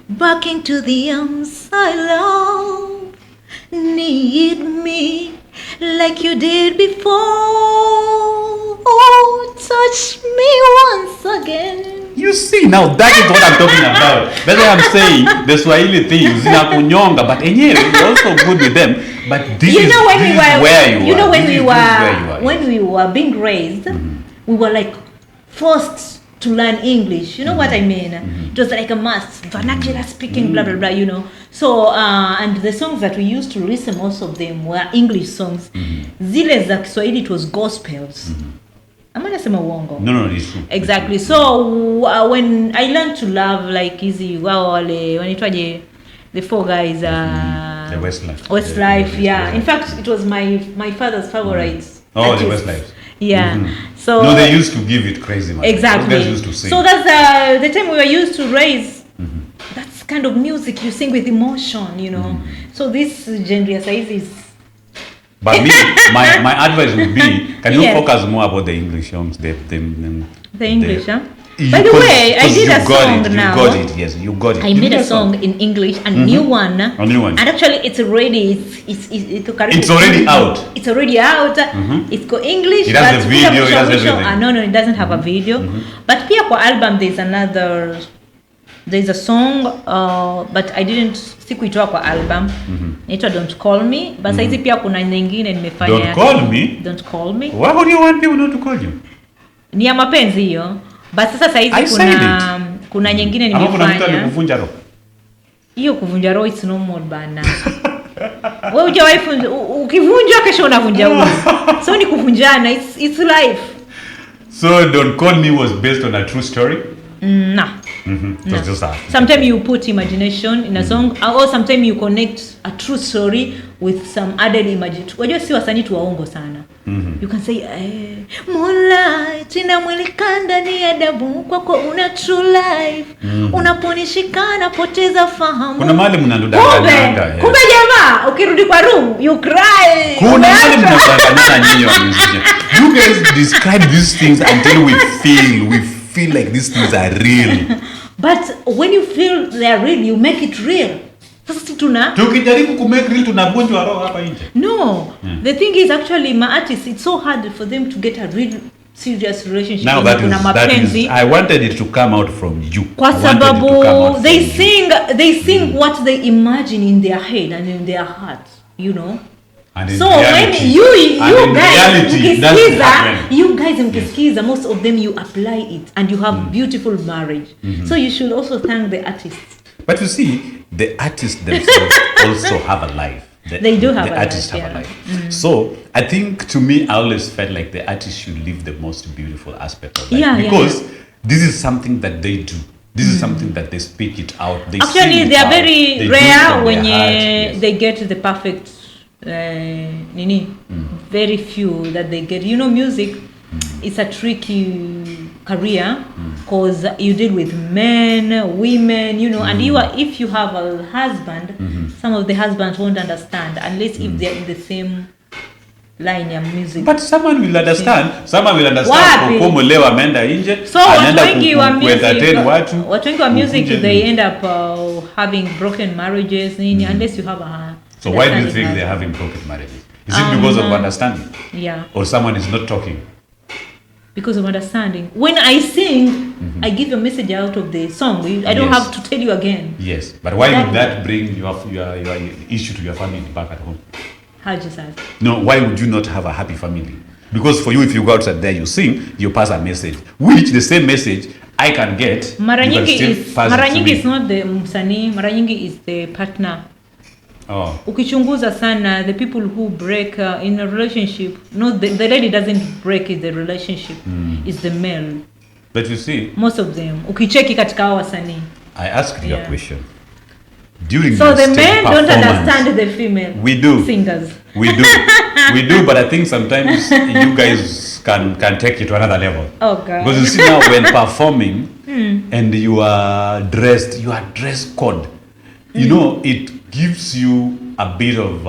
back into the arms I love. Need me like you did before. Oh, touch me once again. You see, now that is what I'm talking about. That's why I'm saying the Swahili things, zinakunyonga, but anyway, you're also good with them. But this is where you are. When we were being raised, we were like forced to learn English. You know what I mean? It was like a must, vernacular speaking, blah blah blah. You know. So and the songs that we used to listen, most of them were English songs. Zile za Kiswahili, it was gospels. I'm not saying uongo. No, it's true. Exactly. So when I learned to love like easy, wale wanitwaje, the four guys. The Westlife. Westlife, yeah. In fact, it was my father's favorite. Oh, the Westlife. Yeah. So no, they used to give it crazy much. Exactly. Those guys used to sing. So that's the time we were used to raise. That's kind of music you sing with emotion, you know. So this genre size is. But me, my advice would be, can you focus more about the English songs? The English, huh? By the way, I did a song now. You got it, yes, you got it. I made a song in English, a new one. A new one. And actually, it's already It's already out. It's already out. It's got English. It has a video. It has everything. No, it doesn't have a video. But pia kwa album there's a song, but I didn't sikuitoa kwa album. Inaitwa Don't Call Me. But saizi pia kuna nyingine nimefanya. Don't Call Me? Don't Call Me. Why would you want people not to call you? Ni ya mapenzi hiyo. But sasa saizi kuna nyingine nimefanya. Kuna mtu alikuvunja roho. Hiyo kuvunja roho it's normal bana. Wewe hujawahi ukivunjwa kesho unavunja huo. So ni kuvunjana, it's life. So Don't Call Me was based on a true story? Nah. No. Just sometimes you put imagination in a song, or sometimes you connect a true story with some added imagination. Wajua si wasanii tu waongo sana. You can say moonlight inamwilika ndani ya damu kwako una true life. Unaponishikana poteza fahamu. Kuna mahali mnadanganyana. Kumbe jamaa ukirudi kwa room you cry. Kuna mahali mnadanganyana nyinyi wa musician. You guys describe these things until we feel like these things are real. But when you feel they are real, you make it real. Sasa tukijaribu ku make real tunavunjwa roho hapa nje. No. The thing is actually my artists, it's so hard for them to get a real serious relationship. Now that is I wanted it to come out from you. Kwa sababu they sing what they imagine in their head and in their heart, you know. And in so reality, when you guys mkisikiza, most of them you apply it and you have beautiful marriage. So you should also thank the artists. But you see, the artists themselves also have a life. They do have the a artists life, have yeah. a life. So I think, to me, I always felt like the artists should live the most beautiful aspect of life, Yeah, because this is something that they do. This is something that they speak it out. They sing Actually, it they are out. very They do it rare from when their heart. Yes. they get the perfect very few that they get. You know, music is a tricky career because you deal with men, women, you know, and if you have a husband, some of the husbands won't understand unless if they're in the same line ya music. But someone will understand. Someone will understand. Wapi? Pokomo leo ameenda nje. So watu anaenda wengi wa entertain watu. watu wengi wa music, Ukuje- they end up having broken marriages nini, unless you have a So why do you understanding think they're husband. having broken marriages? Is it because of understanding? Yeah, Or someone is not talking? because of understanding. When I sing, I give a message out of the song. I don't Yes. have to tell you again. Yes. But why would that bring your issue to your family back at home? How just ask? No, why would you not have a happy family? Because for you, if you go outside there, you sing, you pass a message, which the same message I can get. Mara you can nyingi still is pass mara it to nyingi me. is not the msanii, mara nyingi is the partner. Oh. Ukichunguza sana, the people who break in a relationship, no, the lady doesn't break the relationship, it's the male. But you see, Most of them. Ukicheki katika hao wasanii. I asked you a Yeah. question. During So your the stage men don't performance, understand the female We do. singers. We do. We do, but I think sometimes you guys can take it to another level. Oh God. Because you see now, when performing and you are dress code, you know, it gives you a bit of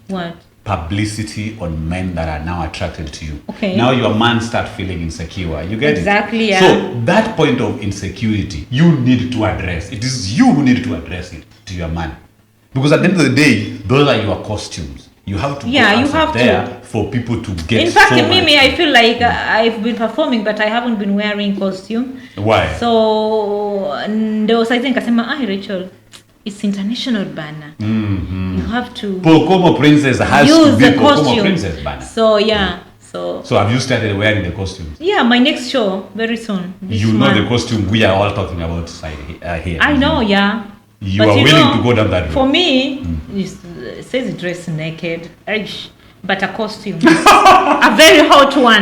What? publicity on men that are now attracted to you. Okay. Now your man start feeling insecure. You get Exactly, it? yeah. So that point of insecurity, you need to address. It is you who need to address it to your man. Because at the end of the day, those are your costumes. You have to Yeah, go you outside have to. there for people to get In fact, so Mimi, much. I feel like I've been performing, but I haven't been wearing costume. Why? So ndio saizi nikasema, Rachel, it's international banner. You have to Pokomo Princess has to use be the Pokomo costume. Princess banner. So yeah, so So have you started wearing the costumes? yeah, my next show very soon. This You know month. the costume we are all talking about here. I know, yeah. You But are you willing know, to go down that road. For me, it says dress naked, but a costume, a very hot one.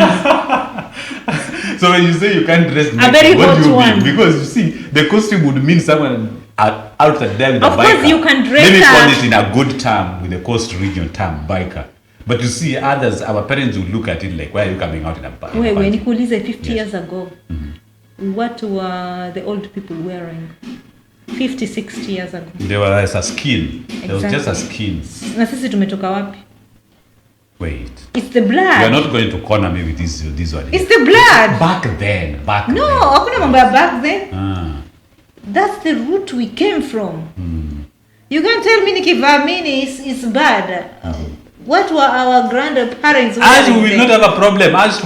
So when you say you can't dress naked, very what hot do you one. mean? Because you see, the costume would mean someone outside there with Of a course biker. you can dress Let me up. call it in a good term, with the coast region term, biker. But you see, others, our parents will look at it like, why are you coming out in a biker? Wewe nikuulize 50 Yes. years ago, what were the old people wearing? 50, 60 years ago. There was a skin. There was just a Exactly. skin. Na sisi tumetoka wapi? Wait. It's the You blood. are not going to corner me with this one. It's the blood. Back then. No, hakuna mambo ya back then. Ah. That's the route we came from. You can't tell me nikivaa mini is bad. What were our grandparents As we wearing will then? not have a problem, as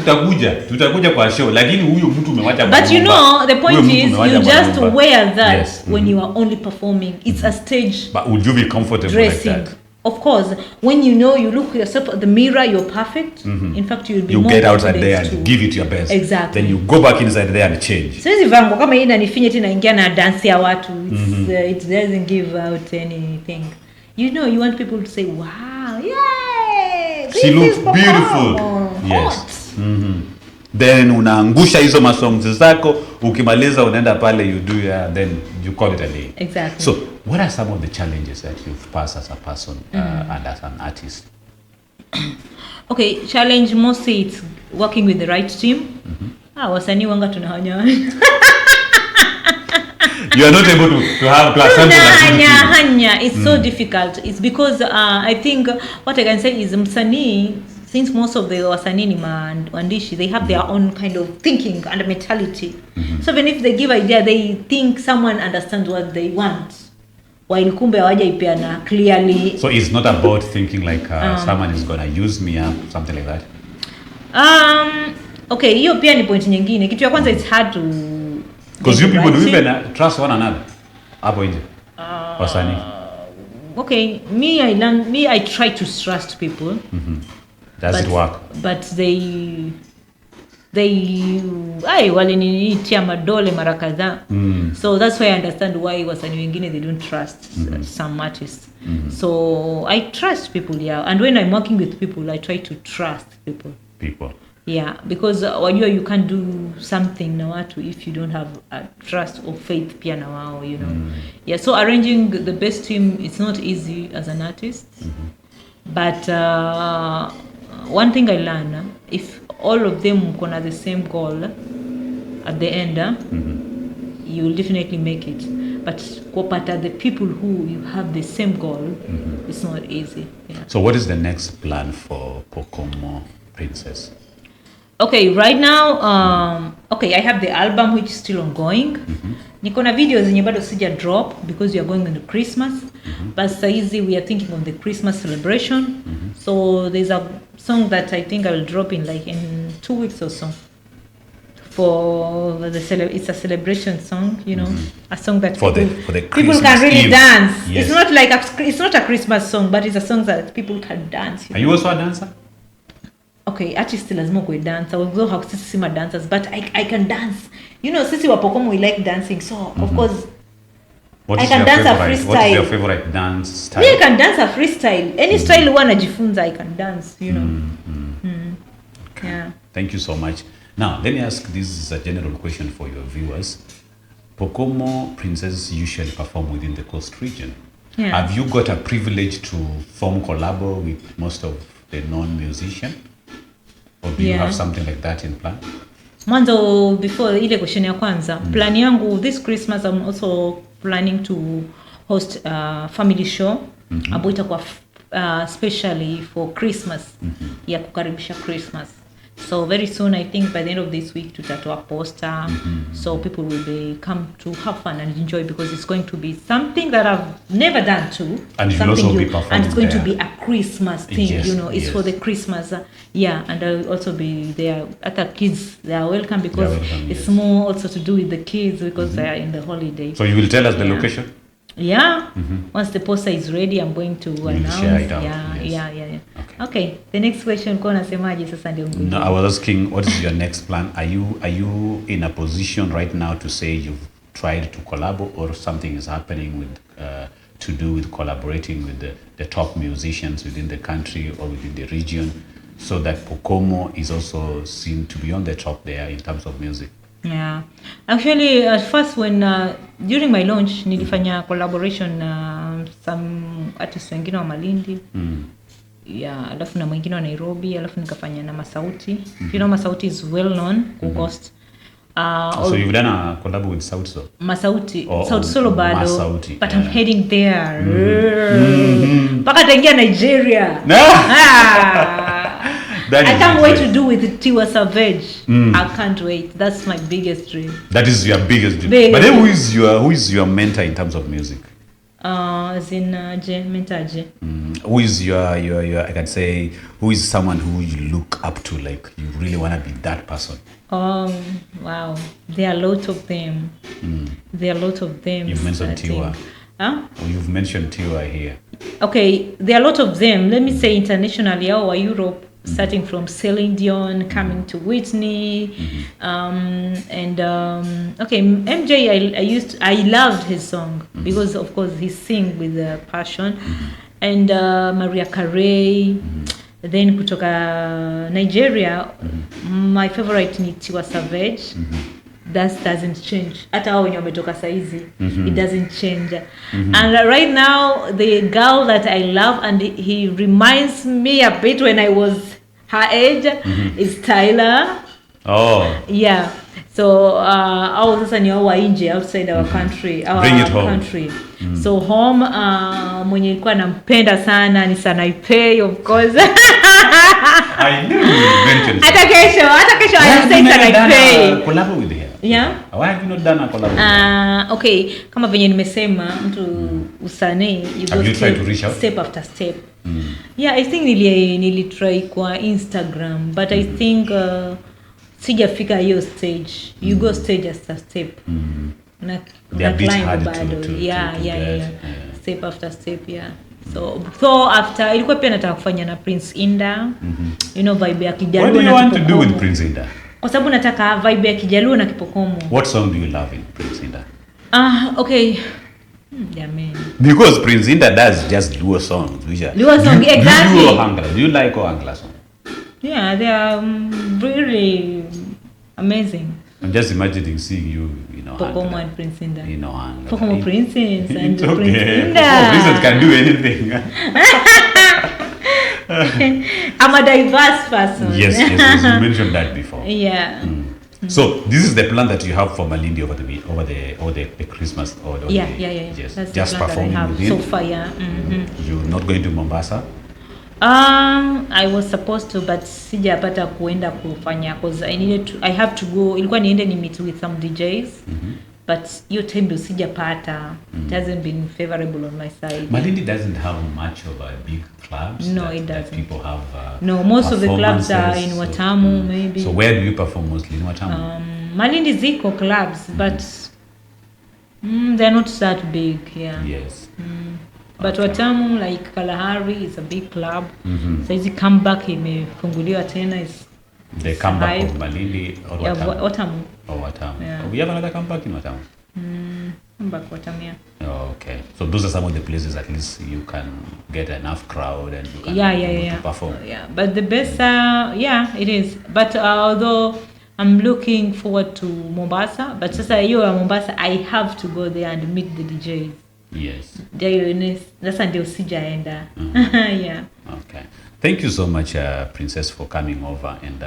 tutakuja kwa show, lakini huyu mtu umewacha kwa But you nyumba. know, the Huyo point mtu is, umewacha you kwa just nyumba. wear that Yes. when you are only performing. It's a stage But would you be comfortable dressing. like that? Of course, when you know you look yourself at the mirror, you're perfect. In fact, you'll be You more get outside there confident and to- give it your best. Exactly. Then you go back inside there and change. Siwezi vangu kama hii inanifinya tena ingia na dance ya watu. It doesn't give out anything. You know, you want people to say, wow, yay! She this looks is Pokomo." beautiful. Yes. Hot. Then unaangusha hizo masongs zako, ukimaliza unaenda pale, you do then you call it a day. Exactly. So, what are some of the challenges that you've passed as a person and as an artist? Okay, challenge mostly it's working with the right team. Wasanii wanga tunahanya. You are not able to assemble a good team. Hanya. It's so difficult. It's because I think what I can say is msanii, since most of the wasanii ni waandishi, they have their own kind of thinking and mentality. So even if they give idea, they think someone understands what they want. While kumbe hawajaipeana clearly. So it's not about thinking like someone is gonna use me up, something like that. Okay, hiyo pia ni point nyingine. Kitu ya kwanza, it's hard to Because you get people the do right even team. trust one another. Hapo nje. Wasanii. Okay, I try to trust people. Does it work? But they walinitia madole mara kadhaa. So that's why I understand why wasanii wengine they don't trust some artists. So I trust people, yeah, and when I'm working with people I try to trust people. Yeah, because wajua you can't do something na watu if you don't have a trust or faith pia na wao, you know. Yeah, so arranging the best team, it's not easy as an artist. But one thing I learned, if all of them gonna the same goal at the end, you will definitely make it. But the people who you have the same goal, it's not easy. Yeah. So what is the next plan for Pokomo Princess? Okay, right now, I have the album which is still ongoing. Niko na videos zenye bado sija drop because we are going into Christmas. But saizi we are thinking of the Christmas celebration. So there's a song that I think I will drop in 2 weeks or so. It's a celebration song, you know, a song that for the people can really Eve. dance. Yes. It's not a Christmas song, but it's a song that people can dance. Are you also a dancer? Okay, artists lazima kuwe dancer. Although sisi si ma dancers, but I can dance. You know, sisi wa Pokomo we like dancing, so of course What I is can your dance a favorite? freestyle. What is your favorite dance style? Me, I can dance a freestyle. Any style you want najifunza, I can dance, you know. Okay. Yeah. Thank you so much. Now, let me ask, this is a general question for your viewers. Pokomo Princess usually perform within the coast region. Yeah. Have you got a privilege to form collabo with most of the non-musicians? Or do you have something like that in plan? Mwanzo, before ile question ya kwanza, plan yangu this Christmas I'm also planning to host a family show ambayo itakuwa especially for Christmas, ya kukaribisha Christmas. So very soon, I think by the end of this week, tutatoa poster, so people will come to have fun and enjoy, because it's going to be something that I've never done too. And you'll also be performing and it's going there. to be a Christmas thing, Yes, you know. It's yes. for the Christmas, and I'll also be there. Other kids, they are welcome, because it's more also to do with the kids, because they are in the holiday. So you will tell us the location? Yeah. Once the poster is ready, I'm going to announce. Share it out. Yeah. Yes. Okay. The next question, uko unasemaje sasa ndio mgumu? No, I was asking, what is your next plan? Are you in a position right now to say you've tried to collabo, or something is happening with to do with collaborating with the top musicians within the country or within the region, so that Pokomo is also seen to be on the top there in terms of music? Yeah, actually at first when during my launch nilifanya collaboration na some artists wengine wa Malindi, yeah, alafu na mwingine wa Nairobi, alafu nikafanya na Masauti. You know, Masauti is well known ku Coast. So you've done a collab with Sauti Sol? Masauti, Oh, Sauti Solo bado, Masauti, but I'm heading there. Paka taingia Nigeria. That I is can't wait great. to do with Tiwa Savage. I can't wait. That's my biggest dream. That is your biggest dream. Biggest But then dream. who is your mentor in terms of music? As in Mentaje. Who is your I can say, who is someone who you look up to, like you really want to be that person? Wow. There are a lot of them. There are a lot of them. You've mentioned Tiwa. Huh? Oh, you've mentioned Tiwa here. Okay, there are a lot of them. Let me say internationally, or Europe, starting from Celine Dion, coming to Whitney, MJ. I loved his song because, of course, he sing with passion, and Maria Carey. Then kutoka Nigeria, my favorite ni Tiwa Savage. That doesn't change. Hata wao wenye wametoka saizi, it doesn't change. And right now, the girl that I love, and he reminds me a bit when I was her age, is Tyler. Oh. Yeah. So au sasa ni wa nje, outside our country, our Bring it home. country. So home, mwenye nilikuwa nampenda sana ni Sanaipei, of course. I knew you mentioned. Hata kesho I say Sanaipei. Collab with her. Yeah. Why have you not done a collab with her? Okay, kama venye nimesema mtu usanii, Have you tried to reach out? step after step. Yeah, I think nilitry kwa Instagram, but I think sijafika hiyo stage. You go stage after step. They are a bit climb hard bado. to Yeah. get. Step after step, yeah. So after ilikuwa pia nataka kufanya na Prince Inda. You know, vibe ya kijana. What do you want to do with Prince Inda? kwa sababu nataka vibe ya Kijaluo na Kipokomo. What song do you love in Prince Indah? Okay. Jamani. Because Prince Indah does just Luo songs. Luo song, exactly. Do you like Ohangla song? Yeah, they are really amazing. I'm just imagining seeing you, Pokomo and Prince Indah. Ohangla. Pokomo Princess and It's okay. Prince Indah. Pokomo Princess can do anything. I'm a diverse person. Yes, you mentioned that before. Yeah. So this is the plan that you have for Malindi over the Christmas or the Yeah. Yes, That's just the plan performing that I have within. so far. Yeah. You're not going to Mombasa. I was supposed to, but sijapata kuenda kufanya because I have to go. Ilikuwa niende ni meet with some DJs. But your time ndio sijapata. It hasn't been favorable on my side. Malindi doesn't have much of a big clubs. No, that, it doesn't. That people have. No, most of the clubs are performances. in Watamu, maybe. So where do you perform mostly in Watamu? Malindi ziko clubs, but they're not that big. Yeah. Yes. But Okay. Watamu, like Kalahari, is a big club. So hizi comeback imefunguliwa tena is The comeback of hype. Malindi or Yeah, Watamu? Watamu. Or Watamu. Yeah. We have another comeback in Watamu. Comeback Watamu, yeah. Oh, okay. So those are some of the places at least you can get enough crowd and you can Yeah. to perform. Yeah, but the best, yeah, it is. But although I'm looking forward to Mombasa, but sasa hiyo ya Mombasa, I have to go there and meet the DJs. Yes. Sasa ndio sijaenda. Yeah. Okay. Thank you so much, Princess, for coming over and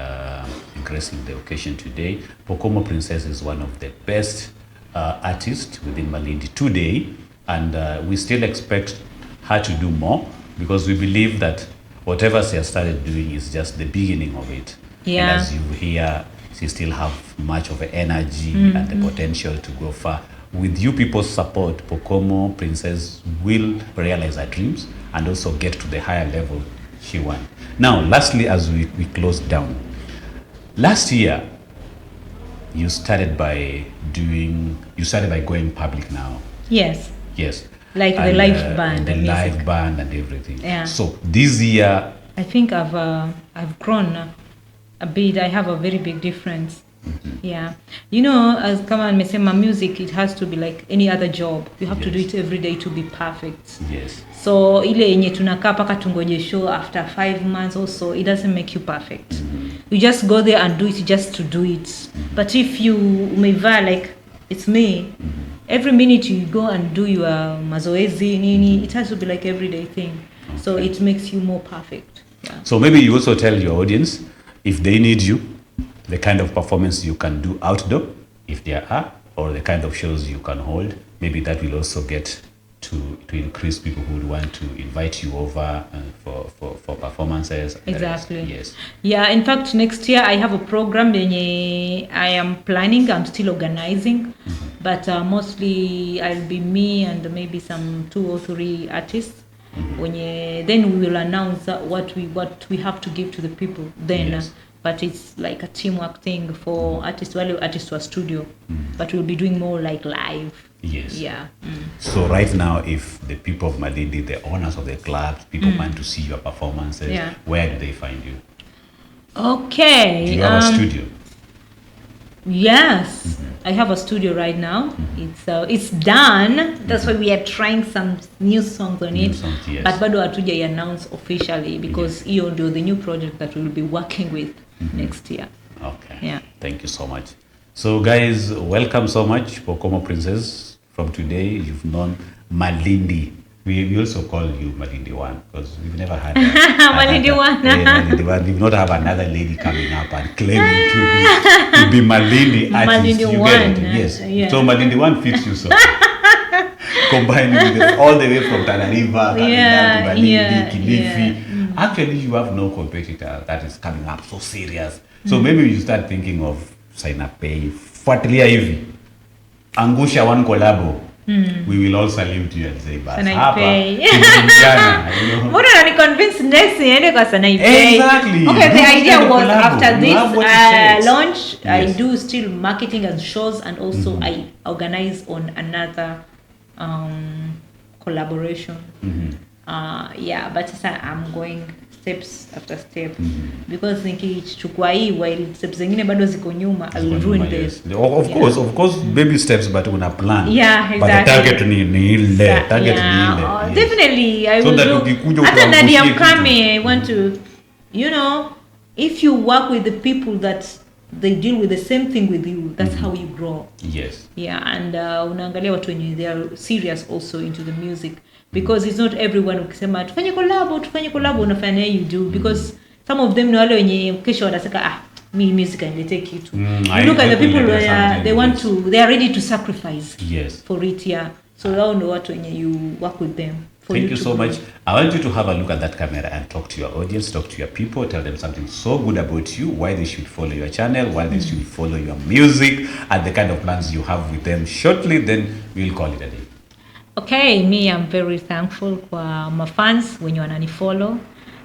gracing the occasion today. Pokomo Princess is one of the best artists within Malindi today, and we still expect her to do more because we believe that whatever she has started doing is just the beginning of it. Yeah. And as you hear, she still have much of the energy and the potential to go far. With you people's support, Pokomo Princess will realize her dreams and also get to the higher level she wants. Now, lastly, as we close down, last year, you started by going public now. Yes. Yes. Like the live band. The music. live band and everything. Yeah. So this year, I think I've grown a bit. I have a very big difference. Yeah. As kama nimesema, music, it has to be like any other job. You have to do it every day to be perfect. yes. So ile yenye tunakaa paka tungoje show after 5 months or so, it doesn't make you perfect. You just go there and do it just to do it. But if you umevaa like it's me, every minute you go and do your mazoezi nini, it has to be like everyday thing. So it makes you more perfect. Yeah. So maybe you also tell your audience if they need you, the kind of performance you can do outdoor, if there are, or the kind of shows you can hold. Maybe that will also get to increase people who would want to invite you over for performances. Exactly. Yes. Yeah, in fact, next year I have a program yenye I am planning, I'm still organizing, but mostly I'll be me and maybe some 2 or 3 artists. Then we will announce what we have to give to the people then. Yes. But it's like a teamwork thing for artists to a studio, but we'll be doing more like live. Yes. Yeah. So right now, if the people of Malindi, the owners of the clubs, people want to see your performances, Yeah. where do they find you? Okay. Do you have a studio? Yes, I have a studio right now. It's done. That's why we are trying some new songs on New it. songs, yes. But bado hatuja announce officially because hiyo ndio the new project that we'll be working with next year. Okay. Yeah. Thank you so much. So guys, welcome so much, Pokomo Princess. From today, you've known Malindi. We also call you Malindi One because we've never had Malindi One. Malindi One. We've not have another lady coming up and claiming to be Malindi artist. Malindi You get One, it? Yes. yeah. So Malindi One fits you so. Combining with it all the way from Tanariva, coming down to Malindi, Kilifi. Actually, you have no competitor that is coming up so serious. So maybe you start thinking of sign up pay. Fuatilia hivi. Angusha one collabo. We will all salute you and say, "Bas hapa tumeungana." Mbona unaniconvince next niende kwa Sanaipei? Exactly. Okay, the You idea need to was collabo. after You this have what it takes. launch, I Yes. do still marketing and shows, and also I organize on another collaboration. Yeah, but I'm going steps after step because nikichukua hii while steps zingine bado ziko nyuma I will ruin this. Of course baby steps but una plan. Yeah, exactly. But the target ni ile target ni ile. Yes. Definitely I will so do. Hata ndani ya Ukame I want to, you know, if you work with the people that they deal with the same thing with you, that's how you grow. Yes. Yeah, and unaangalia watu wenye they are serious also into the music because it's not everyone ukisema tufanye collab unafanya you do because some of them ni wale wenye kesho wanasema me music aniletee kitu. You look at the people where they are ready to sacrifice for it, yeah. So hao ndio watu wenye you work with them. Thank you so much. I want you to have a look at that camera and talk to your audience, talk to your people, tell them something so good about you, why they should follow your channel, why they should follow your music, and the kind of plans you have with them. Shortly, then we'll call it a day. Okay, me, I'm very thankful for my fans when you wanna follow.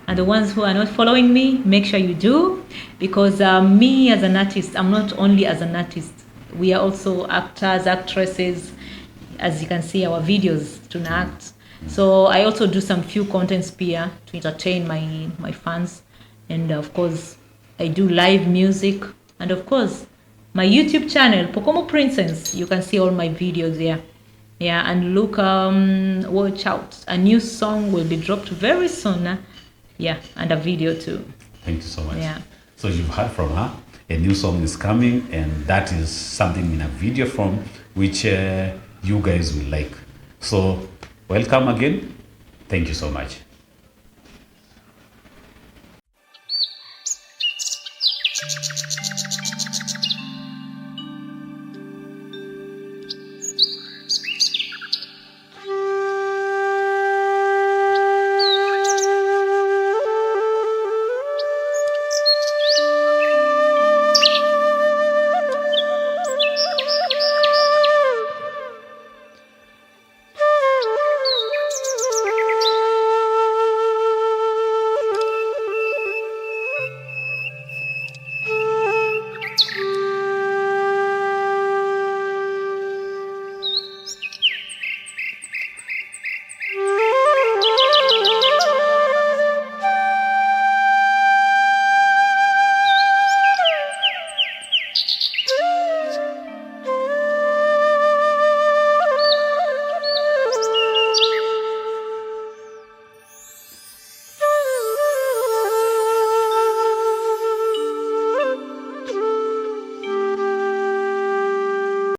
And the ones who are not following me, make sure you do. Because me as an artist, I'm not only as an artist. We are also actors, actresses. As you can see, our videos to act. So I also do some few contents here to entertain my fans. And of course, I do live music. And of course, my YouTube channel, Pokomo Princess. You can see all my videos there. Yeah, and look, watch out. A new song will be dropped very soon. Yeah, and a video too. Thank you so much. Yeah. So you've heard from her. A new song is coming, and that is something in a video from which you guys will like. So welcome again. Thank you so much.